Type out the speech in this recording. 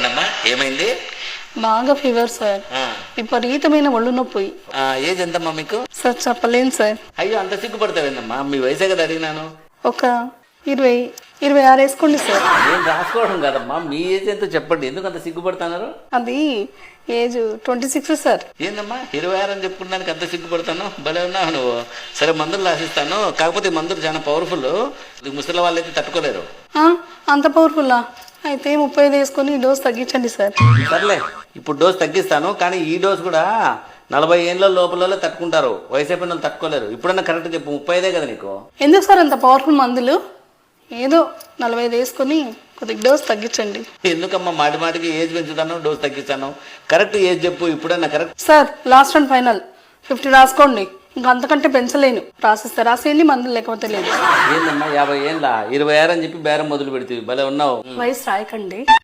చెప్పండి అమ్మా, ఏమైంది? బాగా ఫీవర్ సార్, విపరీతమైన ఒళ్ళు నొప్పి. ఏజ్ ఎంతమ్మా మీకు? సార్ చెప్పలేను సార్. అయ్యో, అంత సిగ్గుపడతావేందమ్మా? మీ వయసే కదా అడిగినాను. ఒక 26 వేసుకోండి సార్. నేను రాసుకోవడం కదమ్మా, మీ ఏజ్ ఎంతో చెప్పండి. ఎందుకు అంత సిగ్గుపడుతున్నారు? అది ఏజ్ 26 సార్. ఏందమ్మా 26 అని చెప్పుకున్నానికి అంత సిగ్గుపడతాను? భలే ఉన్నావు నువ్వు. సరే, మందులు రాసిస్తాను. కాకపోతే ఈ మందులు చాలా పవర్ఫుల్, ముసలి వాళ్ళు అయితే తట్టుకోలేరు. అంత పవర్ఫుల్లా? అయితే 35 వేసుకొని డోస్ తగ్గించండి సార్. సర్లే, ఇప్పుడు డోస్ తగ్గిస్తాను. కానీ ఈ డోస్ కూడా 40 ఏళ్ళ లోపల తట్టుకుంటారు, వయసు అయిపోయిన వాళ్ళు తట్టుకోలేరు. ఇప్పుడన్నా కరెక్ట్ చెప్పు, 35 కదా నీకు? ఎందుకు సార్ అంత పవర్ఫుల్ మందులు? ఏదో 45 వేసుకొని కొద్దిగా డోస్ తగ్గించండి. ఎందుకమ్మా మాటి మాటికి ఏజ్ పెంచుతాను, డోస్ తగ్గిస్తాను? కరెక్ట్ ఏజ్ చెప్పు ఇప్పుడన్నా. Correct sir, last and final 50 రాసుకోండి. ఇంకా అంతకంటే పెంచలేను. రాసిస్తే రాసేయండి, మందులు లేకపోతే లేదు. ఏందమ్మా 50 ఏళ్ళ 26 అని చెప్పి బేరం మొదలు పెడితే భలే ఉన్నావు. వయసు రాయకండి.